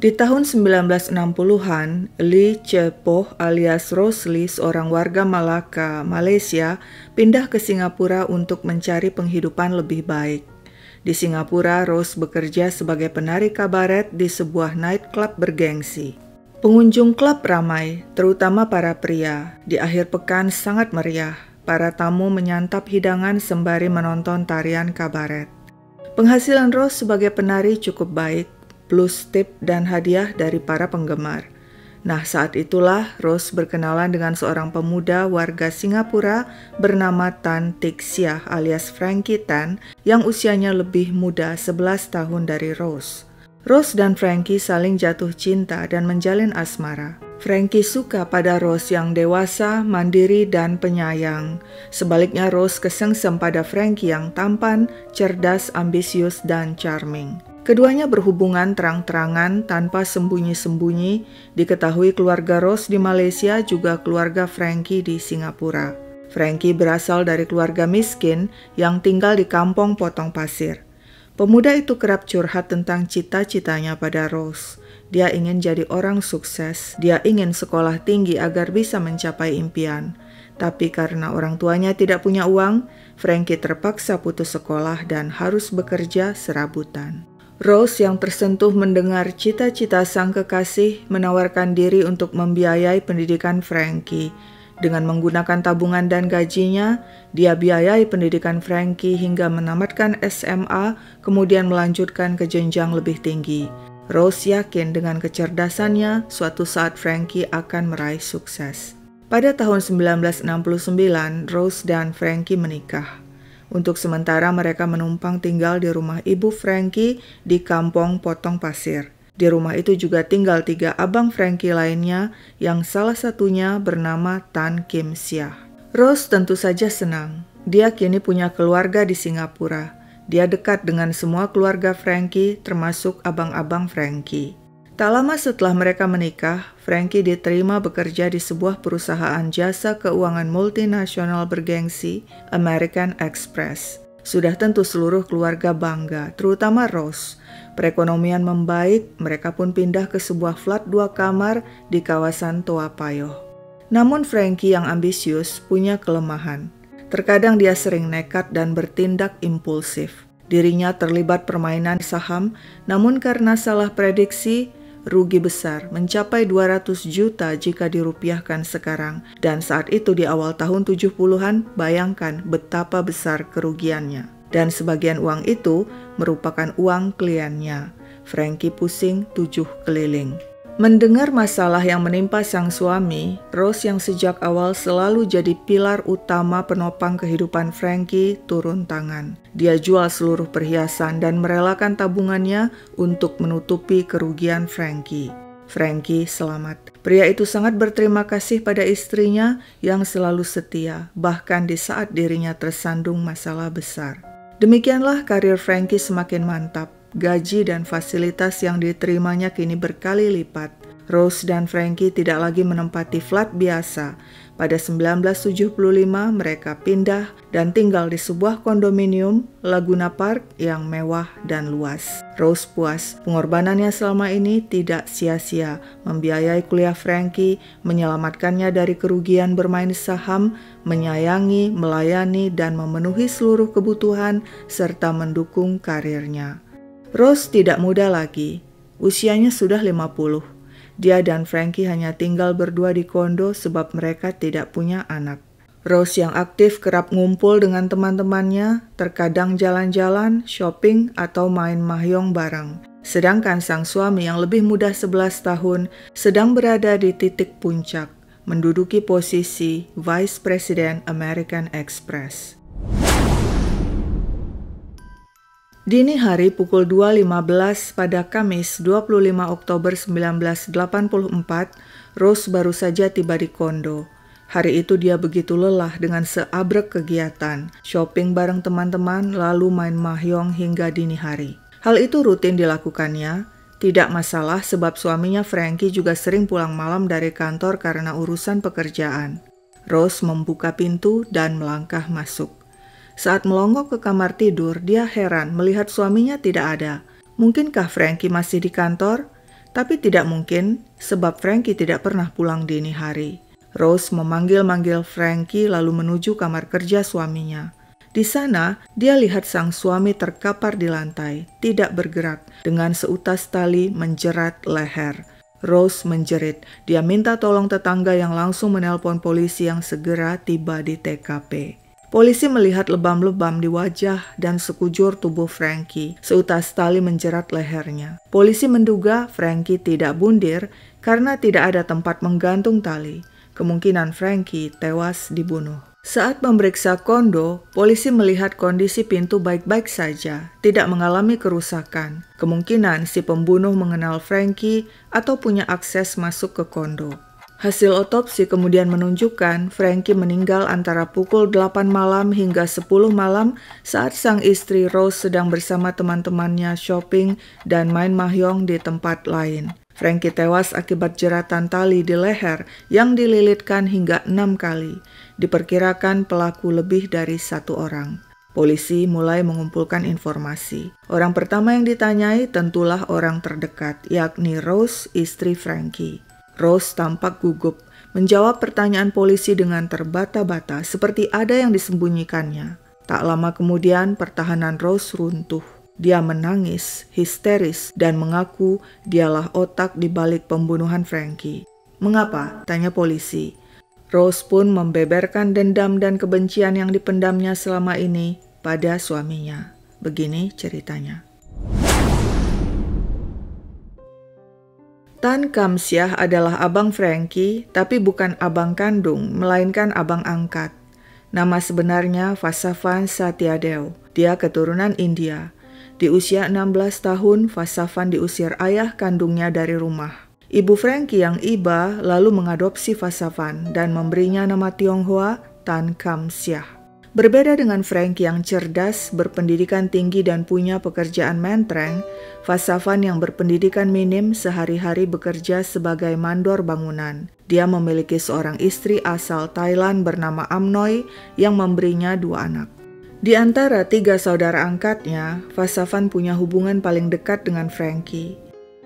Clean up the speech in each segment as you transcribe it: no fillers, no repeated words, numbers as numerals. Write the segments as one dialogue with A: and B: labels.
A: Di tahun 1960-an, Lee Chepoh alias Rose Lee, seorang warga Malaka, Malaysia, pindah ke Singapura untuk mencari penghidupan lebih baik. Di Singapura, Rose bekerja sebagai penari kabaret di sebuah nightclub bergengsi. Pengunjung klub ramai, terutama para pria. Di akhir pekan sangat meriah. Para tamu menyantap hidangan sembari menonton tarian kabaret. Penghasilan Rose sebagai penari cukup baik, plus tip dan hadiah dari para penggemar. Nah, saat itulah Rose berkenalan dengan seorang pemuda warga Singapura bernama Tan Teck Siah alias Frankie Tan yang usianya lebih muda 11 tahun dari Rose. Rose dan Frankie saling jatuh cinta dan menjalin asmara. Frankie suka pada Rose yang dewasa, mandiri, dan penyayang. Sebaliknya Rose kesengsem pada Frankie yang tampan, cerdas, ambisius, dan charming. Keduanya berhubungan terang-terangan tanpa sembunyi-sembunyi. Diketahui keluarga Rose di Malaysia juga keluarga Frankie di Singapura. Frankie berasal dari keluarga miskin yang tinggal di kampung potong pasir. Pemuda itu kerap curhat tentang cita-citanya pada Rose. Dia ingin jadi orang sukses. Dia ingin sekolah tinggi agar bisa mencapai impian. Tapi karena orang tuanya tidak punya uang, Frankie terpaksa putus sekolah dan harus bekerja serabutan. Rose yang tersentuh mendengar cita-cita sang kekasih menawarkan diri untuk membiayai pendidikan Frankie. Dengan menggunakan tabungan dan gajinya, dia biayai pendidikan Frankie hingga menamatkan SMA, kemudian melanjutkan ke jenjang lebih tinggi. Rose yakin dengan kecerdasannya, suatu saat Frankie akan meraih sukses. Pada tahun 1969, Rose dan Frankie menikah. Untuk sementara mereka menumpang tinggal di rumah ibu Frankie di kampung potong pasir. Di rumah itu juga tinggal 3 abang Frankie lainnya yang salah satunya bernama Tan Kim Siah. Rose tentu saja senang. Dia kini punya keluarga di Singapura. Dia dekat dengan semua keluarga Frankie termasuk abang-abang Frankie. Tak lama setelah mereka menikah, Frankie diterima bekerja di sebuah perusahaan jasa keuangan multinasional bergengsi, American Express. Sudah tentu seluruh keluarga bangga, terutama Rose. Perekonomian membaik, mereka pun pindah ke sebuah flat 2 kamar di kawasan Toa Payoh. Namun Frankie yang ambisius punya kelemahan. Terkadang dia sering nekat dan bertindak impulsif. Dirinya terlibat permainan saham, namun karena salah prediksi, rugi besar mencapai 200 juta jika dirupiahkan sekarang. Dan saat itu di awal tahun 70-an, bayangkan betapa besar kerugiannya. Dan sebagian uang itu merupakan uang kliennya. Frankie pusing 7 keliling. Mendengar masalah yang menimpa sang suami, Rose yang sejak awal selalu jadi pilar utama penopang kehidupan Frankie turun tangan. Dia jual seluruh perhiasan dan merelakan tabungannya untuk menutupi kerugian Frankie. Frankie selamat. Pria itu sangat berterima kasih pada istrinya yang selalu setia, bahkan di saat dirinya tersandung masalah besar. Demikianlah karir Frankie semakin mantap. Gaji dan fasilitas yang diterimanya kini berkali lipat. Rose dan Frankie tidak lagi menempati flat biasa. Pada 1975 mereka pindah dan tinggal di sebuah kondominium Laguna Park yang mewah dan luas. Rose puas, pengorbanannya selama ini tidak sia-sia, membiayai kuliah Frankie, menyelamatkannya dari kerugian bermain saham, menyayangi, melayani, dan memenuhi seluruh kebutuhan serta mendukung karirnya. Rose tidak muda lagi, usianya sudah 50. Dia dan Frankie hanya tinggal berdua di kondo sebab mereka tidak punya anak. Rose yang aktif kerap ngumpul dengan teman-temannya, terkadang jalan-jalan, shopping, atau main mahjong bareng. Sedangkan sang suami yang lebih muda 11 tahun sedang berada di titik puncak, menduduki posisi Vice President American Express. Dini hari pukul 2.15 pada Kamis 25 Oktober 1984, Rose baru saja tiba di kondo. Hari itu dia begitu lelah dengan seabrek kegiatan, shopping bareng teman-teman lalu main mahjong hingga dini hari. Hal itu rutin dilakukannya, tidak masalah sebab suaminya Frankie juga sering pulang malam dari kantor karena urusan pekerjaan. Rose membuka pintu dan melangkah masuk. Saat melongo ke kamar tidur, dia heran melihat suaminya tidak ada. Mungkinkah Frankie masih di kantor? Tapi tidak mungkin, sebab Frankie tidak pernah pulang dini hari. Rose memanggil-manggil Frankie lalu menuju kamar kerja suaminya. Di sana, dia lihat sang suami terkapar di lantai, tidak bergerak, dengan seutas tali menjerat leher. Rose menjerit. Dia minta tolong tetangga yang langsung menelpon polisi yang segera tiba di TKP. Polisi melihat lebam-lebam di wajah dan sekujur tubuh Frankie, seutas tali menjerat lehernya. Polisi menduga Frankie tidak bundir karena tidak ada tempat menggantung tali. Kemungkinan Frankie tewas dibunuh. Saat memeriksa kondo, polisi melihat kondisi pintu baik-baik saja, tidak mengalami kerusakan. Kemungkinan si pembunuh mengenal Frankie atau punya akses masuk ke kondo. Hasil otopsi kemudian menunjukkan Frankie meninggal antara pukul 8 malam hingga 10 malam saat sang istri Rose sedang bersama teman-temannya shopping dan main mahjong di tempat lain. Frankie tewas akibat jeratan tali di leher yang dililitkan hingga 6 kali. Diperkirakan pelaku lebih dari 1 orang. Polisi mulai mengumpulkan informasi. Orang pertama yang ditanyai tentulah orang terdekat, yakni Rose, istri Frankie. Rose tampak gugup, menjawab pertanyaan polisi dengan terbata-bata seperti ada yang disembunyikannya. Tak lama kemudian pertahanan Rose runtuh. Dia menangis, histeris, dan mengaku dialah otak di balik pembunuhan Frankie. "Mengapa?" tanya polisi. Rose pun membeberkan dendam dan kebencian yang dipendamnya selama ini pada suaminya. Begini ceritanya. Tan Kam Siah adalah abang Frankie, tapi bukan abang kandung, melainkan abang angkat. Nama sebenarnya Vasavan Satyadev. Dia keturunan India. Di usia 16 tahun, Vasavan diusir ayah kandungnya dari rumah. Ibu Frankie yang iba lalu mengadopsi Vasavan dan memberinya nama Tionghoa Tan Kam Siah. Berbeda dengan Frankie yang cerdas, berpendidikan tinggi dan punya pekerjaan mentereng, Vasavan yang berpendidikan minim sehari-hari bekerja sebagai mandor bangunan. Dia memiliki seorang istri asal Thailand bernama Amnoy yang memberinya 2 anak. Di antara 3 saudara angkatnya, Vasavan punya hubungan paling dekat dengan Frankie.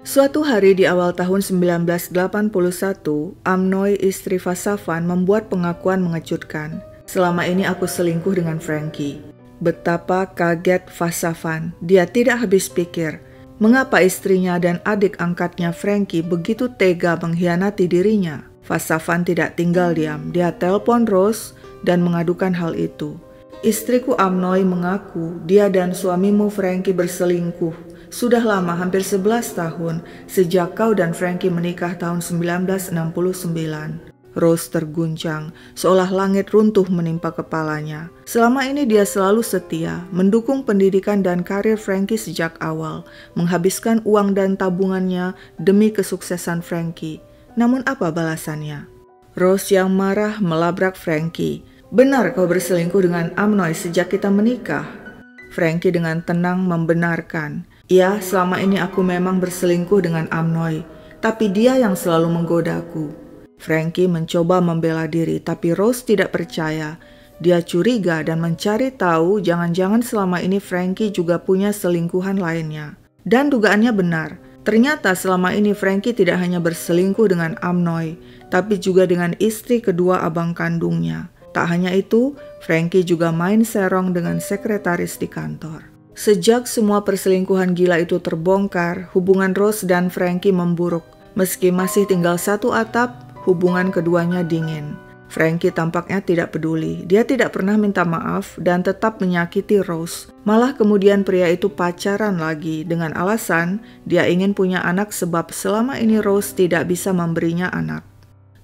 A: Suatu hari di awal tahun 1981, Amnoy istri Vasavan membuat pengakuan mengejutkan. "Selama ini aku selingkuh dengan Frankie." Betapa kaget Vasavan. Dia tidak habis pikir, mengapa istrinya dan adik angkatnya Frankie begitu tega mengkhianati dirinya. Vasavan tidak tinggal diam. Dia telepon Rose dan mengadukan hal itu. "Istriku Amnoy mengaku dia dan suamimu Frankie berselingkuh. Sudah lama, hampir 11 tahun, sejak kau dan Frankie menikah tahun 1969. Rose terguncang, seolah langit runtuh menimpa kepalanya. Selama ini dia selalu setia, mendukung pendidikan dan karir Frankie sejak awal, menghabiskan uang dan tabungannya demi kesuksesan Frankie. Namun apa balasannya? Rose yang marah melabrak Frankie. "Benar kau berselingkuh dengan Amnoy sejak kita menikah?" Frankie dengan tenang membenarkan. "Ya, selama ini aku memang berselingkuh dengan Amnoy, tapi dia yang selalu menggodaku." Frankie mencoba membela diri, tapi Rose tidak percaya. Dia curiga dan mencari tahu jangan-jangan selama ini Frankie juga punya selingkuhan lainnya. Dan dugaannya benar. Ternyata selama ini Frankie tidak hanya berselingkuh dengan Amnoy, tapi juga dengan istri kedua abang kandungnya. Tak hanya itu, Frankie juga main serong dengan sekretaris di kantor. Sejak semua perselingkuhan gila itu terbongkar, hubungan Rose dan Frankie memburuk. Meski masih tinggal satu atap, hubungan keduanya dingin. Frankie tampaknya tidak peduli. Dia tidak pernah minta maaf dan tetap menyakiti Rose. Malah kemudian pria itu pacaran lagi dengan alasan dia ingin punya anak sebab selama ini Rose tidak bisa memberinya anak.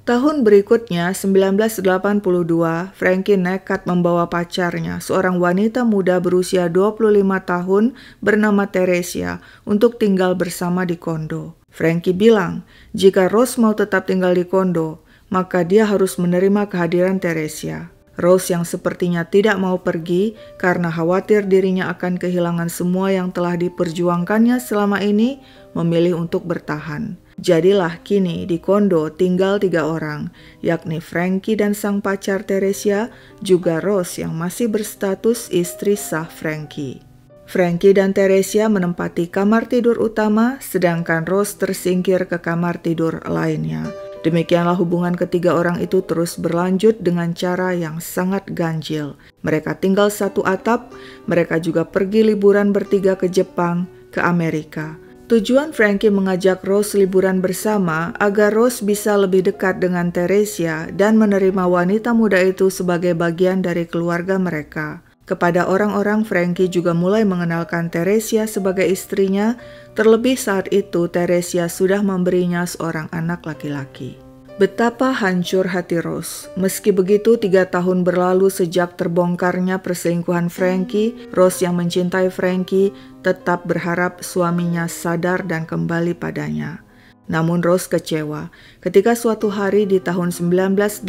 A: Tahun berikutnya, 1982, Frankie nekat membawa pacarnya, seorang wanita muda berusia 25 tahun bernama Teresia, untuk tinggal bersama di kondo. Frankie bilang, jika Rose mau tetap tinggal di kondo, maka dia harus menerima kehadiran Teresia. Rose yang sepertinya tidak mau pergi karena khawatir dirinya akan kehilangan semua yang telah diperjuangkannya selama ini, memilih untuk bertahan. Jadilah kini di kondo tinggal 3 orang, yakni Frankie dan sang pacar Teresia, juga Rose yang masih berstatus istri sah Frankie. Frankie dan Theresia menempati kamar tidur utama, sedangkan Rose tersingkir ke kamar tidur lainnya. Demikianlah hubungan ketiga orang itu terus berlanjut dengan cara yang sangat ganjil. Mereka tinggal satu atap, mereka juga pergi liburan bertiga ke Jepang, ke Amerika. Tujuan Frankie mengajak Rose liburan bersama agar Rose bisa lebih dekat dengan Theresia dan menerima wanita muda itu sebagai bagian dari keluarga mereka. Kepada orang-orang, Frankie juga mulai mengenalkan Theresia sebagai istrinya, terlebih saat itu Theresia sudah memberinya seorang anak laki-laki. Betapa hancur hati Rose. Meski begitu, 3 tahun berlalu sejak terbongkarnya perselingkuhan Frankie, Rose yang mencintai Frankie tetap berharap suaminya sadar dan kembali padanya. Namun Rose kecewa ketika suatu hari di tahun 1984,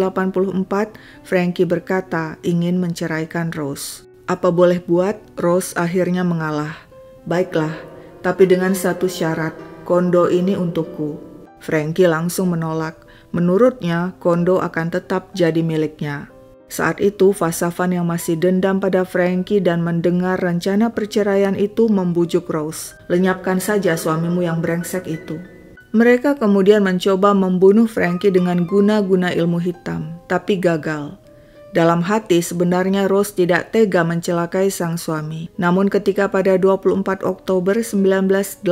A: Frankie berkata ingin menceraikan Rose. Apa boleh buat, Rose akhirnya mengalah. Baiklah, tapi dengan satu syarat, kondo ini untukku. Frankie langsung menolak. Menurutnya, kondo akan tetap jadi miliknya. Saat itu, Vasavan yang masih dendam pada Frankie dan mendengar rencana perceraian itu membujuk Rose. Lenyapkan saja suamimu yang brengsek itu. Mereka kemudian mencoba membunuh Frankie dengan guna-guna ilmu hitam, tapi gagal. Dalam hati sebenarnya Rose tidak tega mencelakai sang suami. Namun ketika pada 24 Oktober 1984,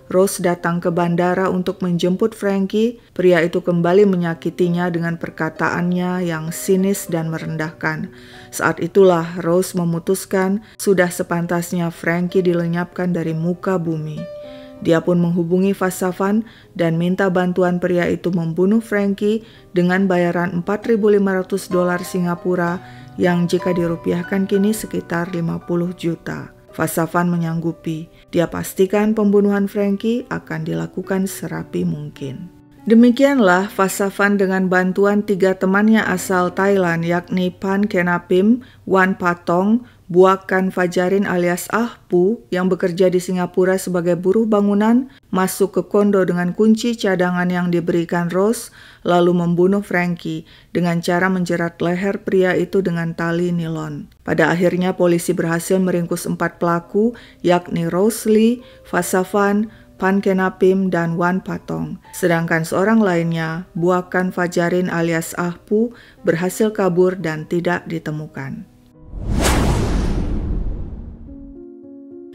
A: Rose datang ke bandara untuk menjemput Frankie, pria itu kembali menyakitinya dengan perkataannya yang sinis dan merendahkan. Saat itulah Rose memutuskan sudah sepantasnya Frankie dilenyapkan dari muka bumi. Dia pun menghubungi Vasavan dan minta bantuan pria itu membunuh Frankie dengan bayaran $4.500 Singapura yang jika dirupiahkan kini sekitar 50 juta. Vasavan menyanggupi. Dia pastikan pembunuhan Frankie akan dilakukan serapi mungkin. Demikianlah Vasavan dengan bantuan 3 temannya asal Thailand yakni Pan Kenapim, Wan Patong, Buakan Fajarin alias Ahpu yang bekerja di Singapura sebagai buruh bangunan masuk ke kondo dengan kunci cadangan yang diberikan Rose lalu membunuh Frankie dengan cara menjerat leher pria itu dengan tali nilon. Pada akhirnya polisi berhasil meringkus 4 pelaku yakni Rose Lee, Vasavan, Pan Kenapim, dan Wan Patong. Sedangkan seorang lainnya, Buakan Fajarin alias Ahpu, berhasil kabur dan tidak ditemukan.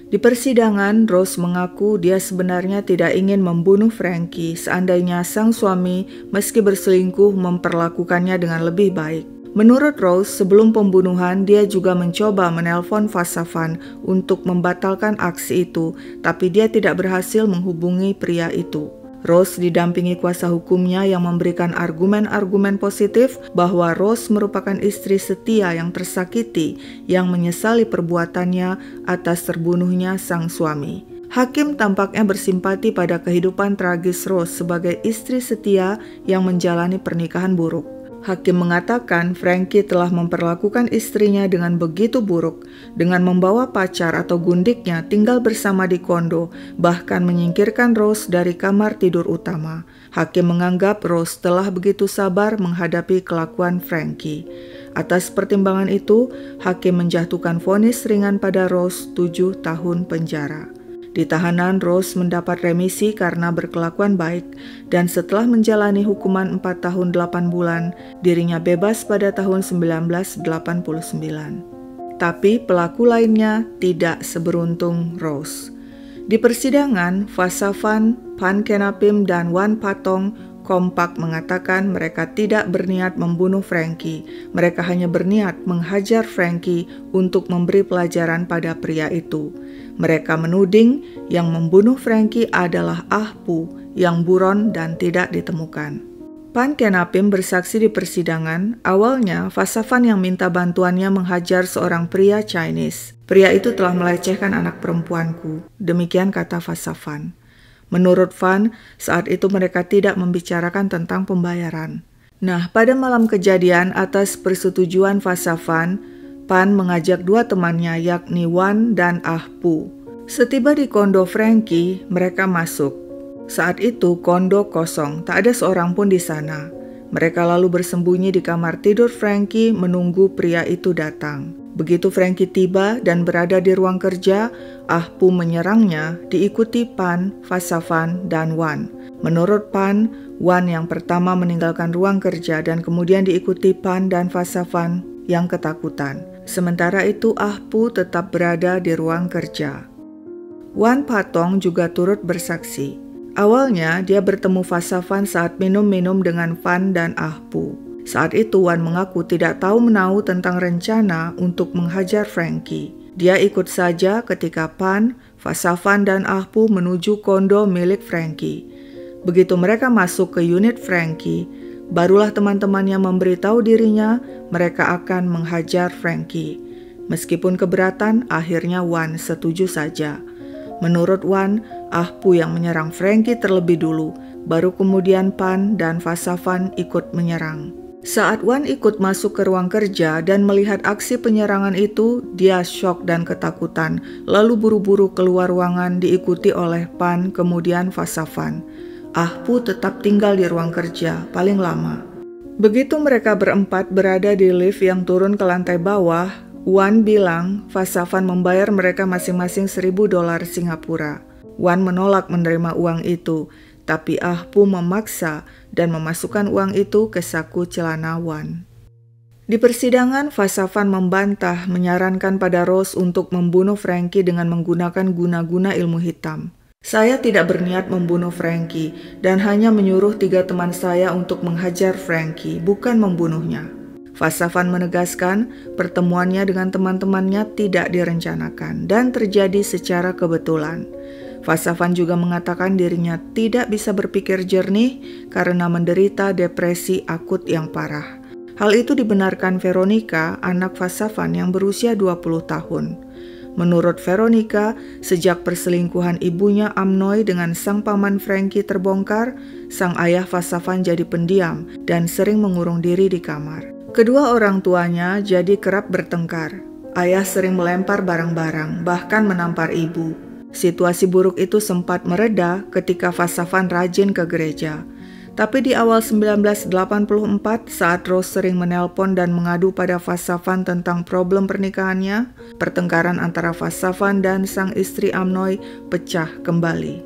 A: Di persidangan, Rose mengaku dia sebenarnya tidak ingin membunuh Frankie seandainya sang suami meski berselingkuh memperlakukannya dengan lebih baik. Menurut Rose, sebelum pembunuhan dia juga mencoba menelpon Vasavan untuk membatalkan aksi itu, tapi dia tidak berhasil menghubungi pria itu. Rose didampingi kuasa hukumnya yang memberikan argumen-argumen positif bahwa Rose merupakan istri setia yang tersakiti yang menyesali perbuatannya atas terbunuhnya sang suami. Hakim tampaknya bersimpati pada kehidupan tragis Rose sebagai istri setia yang menjalani pernikahan buruk. Hakim mengatakan Frankie telah memperlakukan istrinya dengan begitu buruk, dengan membawa pacar atau gundiknya tinggal bersama di kondo, bahkan menyingkirkan Rose dari kamar tidur utama. Hakim menganggap Rose telah begitu sabar menghadapi kelakuan Frankie. Atas pertimbangan itu, hakim menjatuhkan vonis ringan pada Rose 7 tahun penjara. Di tahanan, Rose mendapat remisi karena berkelakuan baik, dan setelah menjalani hukuman 4 tahun 8 bulan, dirinya bebas pada tahun 1989. Tapi pelaku lainnya tidak seberuntung Rose. Di persidangan, Vasavan, Pan Kenapim, dan Wan Patong kompak mengatakan mereka tidak berniat membunuh Frankie. Mereka hanya berniat menghajar Frankie untuk memberi pelajaran pada pria itu. Mereka menuding yang membunuh Frankie adalah Ahpu yang buron dan tidak ditemukan. Pan Kenapim bersaksi di persidangan, awalnya Vasavan yang minta bantuannya menghajar seorang pria Chinese. Pria itu telah melecehkan anak perempuanku, demikian kata Vasavan. Menurut Van, saat itu mereka tidak membicarakan tentang pembayaran. Nah, pada malam kejadian atas persetujuan Vasavan, Pan mengajak 2 temannya yakni Wan dan Ahpu. Setiba di kondo Frankie, mereka masuk. Saat itu kondo kosong, tak ada seorang pun di sana. Mereka lalu bersembunyi di kamar tidur Frankie menunggu pria itu datang. Begitu Frankie tiba dan berada di ruang kerja, Ah Pu menyerangnya, diikuti Pan, Vasavan, dan Wan. Menurut Pan, Wan yang pertama meninggalkan ruang kerja dan kemudian diikuti Pan dan Vasavan yang ketakutan. Sementara itu Ah Pu tetap berada di ruang kerja. Wan Patong juga turut bersaksi. Awalnya dia bertemu Vasavan saat minum-minum dengan Van dan Ah Pu. Saat itu Wan mengaku tidak tahu menahu tentang rencana untuk menghajar Frankie. Dia ikut saja ketika Pan, Vasavan, dan Ah Pu menuju kondo milik Frankie. Begitu mereka masuk ke unit Frankie, barulah teman-temannya memberitahu dirinya mereka akan menghajar Frankie. Meskipun keberatan, akhirnya Wan setuju saja. Menurut Wan, Ah Pu yang menyerang Frankie terlebih dulu, baru kemudian Pan dan Vasavan ikut menyerang. Saat Wan ikut masuk ke ruang kerja dan melihat aksi penyerangan itu, dia syok dan ketakutan, lalu buru-buru keluar ruangan diikuti oleh Pan kemudian Vasavan. Ah Pu tetap tinggal di ruang kerja paling lama. Begitu mereka berempat berada di lift yang turun ke lantai bawah, Wan bilang Vasavan membayar mereka masing-masing $1.000 Singapura. Wan menolak menerima uang itu, tapi Ah Pu memaksa dan memasukkan uang itu ke saku celana Wan. Di persidangan, Vasavan membantah menyarankan pada Rose untuk membunuh Frankie dengan menggunakan guna-guna ilmu hitam. Saya tidak berniat membunuh Frankie dan hanya menyuruh 3 teman saya untuk menghajar Frankie, bukan membunuhnya. Vasavan menegaskan pertemuannya dengan teman-temannya tidak direncanakan dan terjadi secara kebetulan. Vasavan juga mengatakan dirinya tidak bisa berpikir jernih karena menderita depresi akut yang parah. Hal itu dibenarkan Veronica, anak Vasavan yang berusia 20 tahun. Menurut Veronica, sejak perselingkuhan ibunya Amnoy dengan sang paman Frankie terbongkar, sang ayah Vasavan jadi pendiam dan sering mengurung diri di kamar. Kedua orang tuanya jadi kerap bertengkar. Ayah sering melempar barang-barang, bahkan menampar ibu. Situasi buruk itu sempat mereda ketika Vasavan rajin ke gereja. Tapi di awal 1984 saat Rose sering menelpon dan mengadu pada Vasavan tentang problem pernikahannya, pertengkaran antara Vasavan dan sang istri Amnoy pecah kembali.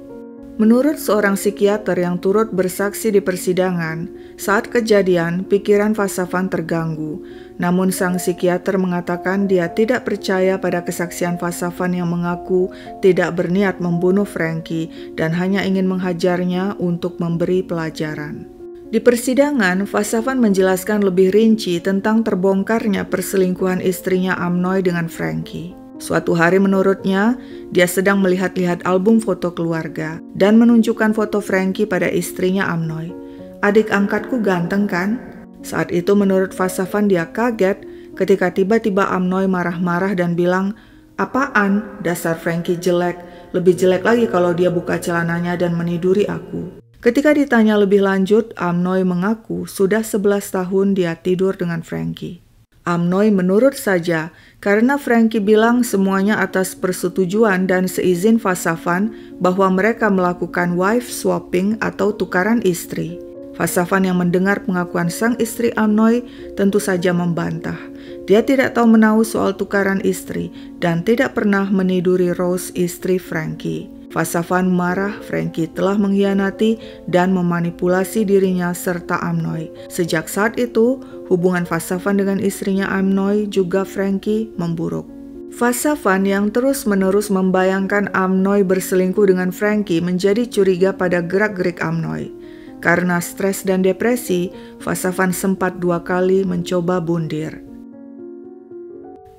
A: Menurut seorang psikiater yang turut bersaksi di persidangan, saat kejadian pikiran Vasavan terganggu. Namun sang psikiater mengatakan dia tidak percaya pada kesaksian Vasavan yang mengaku tidak berniat membunuh Frankie dan hanya ingin menghajarnya untuk memberi pelajaran. Di persidangan, Vasavan menjelaskan lebih rinci tentang terbongkarnya perselingkuhan istrinya Amnoy dengan Frankie. Suatu hari menurutnya, dia sedang melihat-lihat album foto keluarga dan menunjukkan foto Frankie pada istrinya Amnoy. "Adik angkatku ganteng kan?" Saat itu menurut Vasavan dia kaget ketika tiba-tiba Amnoy marah-marah dan bilang, "Apaan? Dasar Frankie jelek. Lebih jelek lagi kalau dia buka celananya dan meniduri aku." Ketika ditanya lebih lanjut, Amnoy mengaku sudah 11 tahun dia tidur dengan Frankie. Amnoy menurut saja karena Frankie bilang semuanya atas persetujuan dan seizin Vasavan bahwa mereka melakukan wife swapping atau tukaran istri. Vasavan yang mendengar pengakuan sang istri Amnoy tentu saja membantah. Dia tidak tahu menahu soal tukaran istri dan tidak pernah meniduri Rose, istri Frankie. Vasavan marah Frankie telah mengkhianati dan memanipulasi dirinya serta Amnoy. Sejak saat itu, hubungan Vasavan dengan istrinya Amnoy juga Frankie memburuk. Vasavan yang terus-menerus membayangkan Amnoy berselingkuh dengan Frankie menjadi curiga pada gerak-gerik Amnoy. Karena stres dan depresi, Vasavan sempat 2 kali mencoba bundir.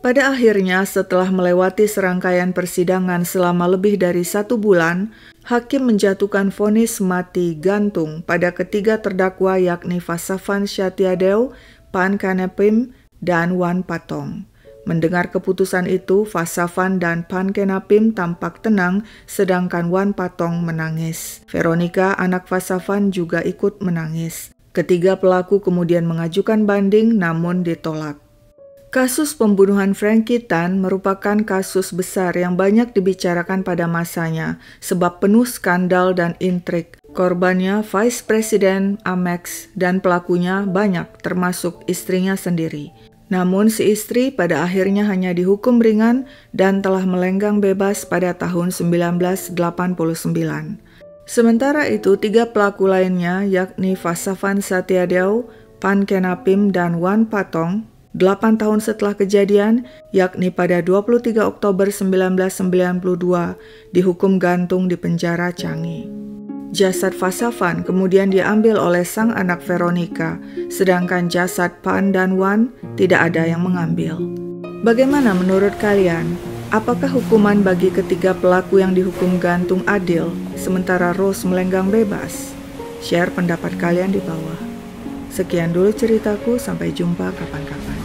A: Pada akhirnya, setelah melewati serangkaian persidangan selama lebih dari 1 bulan, hakim menjatuhkan vonis mati gantung pada ketiga terdakwa yakni Vasavan Satyadeo, Pan Kenapim, dan Wan Patong. Mendengar keputusan itu, Vasavan dan Pan Kenapim tampak tenang, sedangkan Wan Patong menangis. Veronica, anak Vasavan, juga ikut menangis. Ketiga pelaku kemudian mengajukan banding namun ditolak. Kasus pembunuhan Frankie Tan merupakan kasus besar yang banyak dibicarakan pada masanya sebab penuh skandal dan intrik. Korbannya Vice President Amex dan pelakunya banyak termasuk istrinya sendiri. Namun si istri pada akhirnya hanya dihukum ringan dan telah melenggang bebas pada tahun 1989. Sementara itu, 3 pelaku lainnya yakni Vasavan Satyadeo, Pan Kenapim, dan Wan Patong, 8 tahun setelah kejadian, yakni pada 23 Oktober 1992, dihukum gantung di penjara Changi. Jasad Vasavan kemudian diambil oleh sang anak Veronica, sedangkan jasad Pan dan Wan tidak ada yang mengambil. Bagaimana menurut kalian? Apakah hukuman bagi ketiga pelaku yang dihukum gantung adil, sementara Rose melenggang bebas? Share pendapat kalian di bawah. Sekian dulu ceritaku, sampai jumpa kapan-kapan.